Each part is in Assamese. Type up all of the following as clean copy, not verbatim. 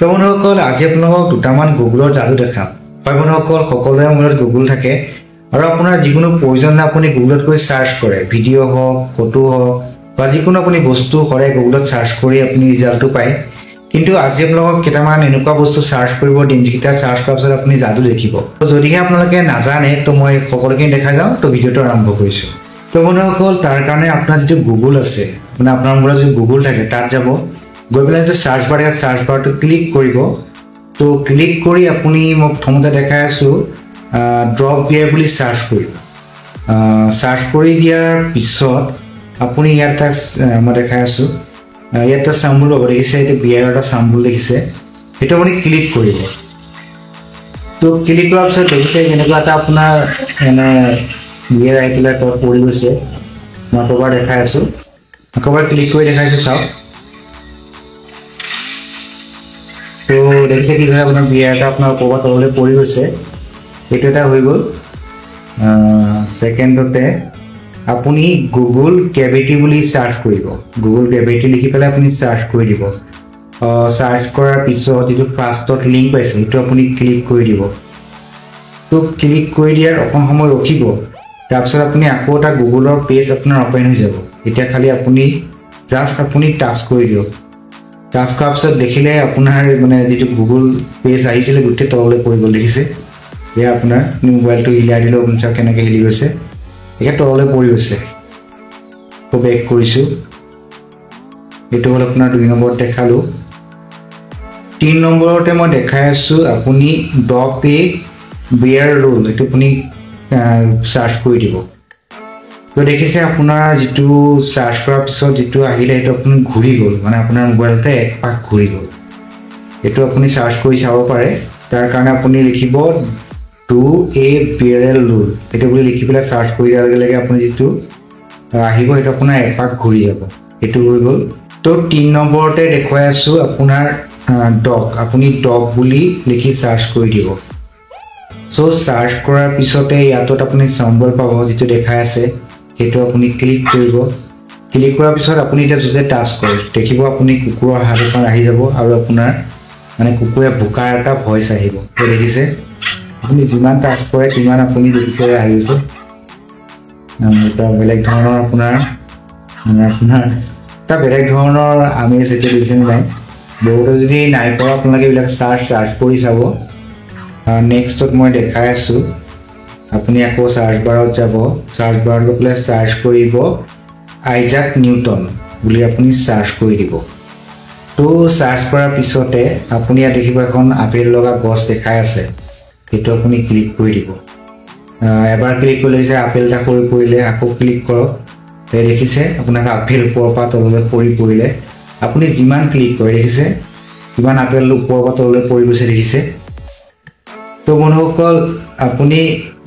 তো বন্ধুসকল আজি আপোনালোকক দুটামান গুগলৰ যাদু দেখাম। বন্ধুসকল সকলোৰে মূলত গুগল থাকে আৰু আপোনাৰ যিকোনো প্ৰয়োজন আপুনি গুগলত গৈ সাৰ্চ কৰে, ভিডিঅ' হওক, ফটো হওক বা যিকোনো আপুনি বস্তু কৰে গুগলত সাৰ্চ কৰি আপুনি ৰিজাল্টটো পায়। কিন্তু আজি আপোনালোকক কেইটামান এনেকুৱা বস্তু সাৰ্চ কৰিব দিম যিকেইটা সাৰ্চ কৰাৰ পিছত আপুনি যাদু দেখিব। তো যদিহে আপোনালোকে নাজানে তো মই সকলোখিনি দেখাই যাওঁ। তো ভিডিঅ'টো আৰম্ভ কৰিছোঁ। তো বন্ধুসকল তাৰ কাৰণে আপোনাৰ যিটো গুগল আছে, মানে আপোনাৰ মূলত যদি গুগল থাকে তাত যাব, গৈ পেলাই যিটো সাৰ্চ বাৰ আছে সাৰ্চ বাৰটো ক্লিক কৰিব। তো ক্লিক কৰি আপুনি মই প্ৰথমতে দেখাই আছোঁ ড্ৰপ বিয়াৰ বুলি সাৰ্চ কৰিব। সাৰ্চ কৰি দিয়াৰ পিছত আপুনি ইয়াত মই দেখাই আছোঁ ইয়াত এটা চাম্বুল হ'ব, দেখিছে এইটো বিয়াৰ এটা চাম্বুল দেখিছে, সেইটো আপুনি ক্লিক কৰিব। তো ক্লিক কৰাৰ পিছত দেখিছে যেনেকুৱা এটা আপোনাৰ মানে বিয়াৰ আহি পেলাই তাত পৰি গৈছে। মই আকৌ এবাৰ দেখাই আছোঁ, আকৌ এবাৰ ক্লিক কৰি দেখাইছোঁ, চাওক। তো দেখিছে কি হয় আপোনাৰ বিয়াৰ এটা আপোনাৰ ক'ৰবাত তললৈ পৰি গৈছে, এইটো এটা হৈ গ'ল। ছেকেণ্ডতে আপুনি গুগল কেভিটি বুলি সাৰ্চ কৰিব। গুগল কেভিটি লিখি পেলাই আপুনি সাৰ্চ কৰি দিব। সাৰ্চ কৰাৰ পিছত যিটো ফাৰ্ষ্টত লিংক পাইছে সেইটো আপুনি ক্লিক কৰি দিব। তো ক্লিক কৰি দিয়াৰ অকণ সময় ৰখিব, তাৰপিছত আপুনি আকৌ এটা গুগলৰ পেজ আপোনাৰ অপেন হৈ যাব। এতিয়া খালি আপুনি জাষ্ট আপুনি টাচ কৰি দিয়ক। টাচ কৰাৰ পিছত দেখিলে আপোনাৰ মানে যিটো গুগল পেজ আহিছিলে গোটেই তললৈ পৰি গ'ল, দেখিছে। এয়া আপোনাৰ মোবাইলটো হিলাই দিলেও আপুনি চাওক কেনেকৈ হিলি গৈছে, এতিয়া তললৈ পৰি গৈছে। তো বেক কৰিছোঁ। এইটো হ'ল আপোনাৰ 2 নম্বৰত দেখালোঁ। 3 নম্বৰতে মই দেখাই আছোঁ আপুনি ড্ৰপ এ বিয়াৰ ৰোল, এইটো আপুনি সাৰ্চ কৰি দিব। তো দেখিছে আপোনাৰ যিটো সাৰ্চ কৰাৰ পিছত যিটো আহিলে সেইটো আপুনি ঘূৰি গ'ল, মানে আপোনাৰ মোবাইলতে এক পাক ঘূৰি গ'ল। এইটো আপুনি সাৰ্চ কৰি চাব পাৰে। তাৰ কাৰণে আপুনি লিখিব ডু এ বিয়াৰেল ৰোল, এইটো বুলি লিখি পেলাই সাৰ্চ কৰি দিয়াৰ লগে লগে আপুনি যিটো আহিব সেইটো আপোনাৰ এপাক ঘূৰি যাব, সেইটো হৈ গ'ল। তো 3 নম্বৰতে দেখুৱাই আছোঁ আপোনাৰ ডগ, আপুনি ডগ বুলি লিখি সাৰ্চ কৰি দিব। চ' সাৰ্চ কৰাৰ পিছতে ইয়াত আপুনি চাম্বল পাব, যিটো দেখাই আছে সেইটো আপুনি ক্লিক কৰিব। ক্লিক কৰাৰ পিছত আপুনি এতিয়া যদি টাচ কৰে দেখিব আপুনি কুকুৰৰ হাত এখন আহি যাব আৰু আপোনাৰ মানে কুকুৰে ভোকাৰ এটা ভইচ আহিব। তো দেখিছে আপুনি যিমান টাচ কৰে সিমান আপুনি দেখিছে আহি গৈছে। এটা বেলেগ ধৰণৰ আপোনাৰ এটা বেলেগ ধৰণৰ আমেজ এইটো দেখিছে নাই। বহুতে যদি নাই পোৱা আপোনালোকে এইবিলাক চাৰ্চ কৰি চাব। নেক্সটত মই দেখাই আছোঁ আপুনি আকৌ চাৰ্চ বাৰত যাব, চাৰ্চ বাৰত গৈ পেলাই চাৰ্চ কৰিব আইজাক নিউটন বুলি আপুনি চাৰ্চ কৰি দিব। তো চাৰ্চ কৰাৰ পিছতে আপুনি ইয়াত দেখিব এখন আপেল লগা গছ দেখাই আছে, সেইটো আপুনি ক্লিক কৰি দিব। এবাৰ ক্লিক কৰিলে যে আপেল এটা সৰি পৰিলে, আকৌ ক্লিক কৰক। দেখিছে আপোনাক আপেল ওপৰৰ পৰা তললৈ পৰিলে। আপুনি যিমান ক্লিক কৰে দেখিছে কিমান আপেল ওপৰৰ পৰা তললৈ পৰি গৈছে, দেখিছে। তো বন্ধুসকল আপুনি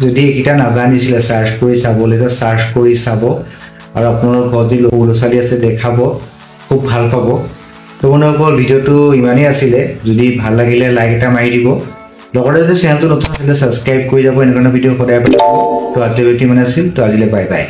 যদি এইকেইটা নাজানিছিলে সাৰ্চ কৰি চাবলৈ, তো চাৰ্চ কৰি চাব আৰু আপোনালোকৰ ঘৰত যদি সৰু ল'ৰা ছোৱালী আছে দেখাব, খুব ভাল পাব। তো বন্ধুসকল ভিডিঅ'টো ইমানেই আছিলে, যদি ভাল লাগিলে লাইক এটা মাৰি দিব। লগতে যদি চেনেলটো নতুন আছিলে ছাবস্ক্ৰাইব কৰি যাব, এনেকুৱা ভিডিঅ' সদায় পাব। তো আজিলৈ ইমান আছিল, তো আজিলৈ বাই বাই।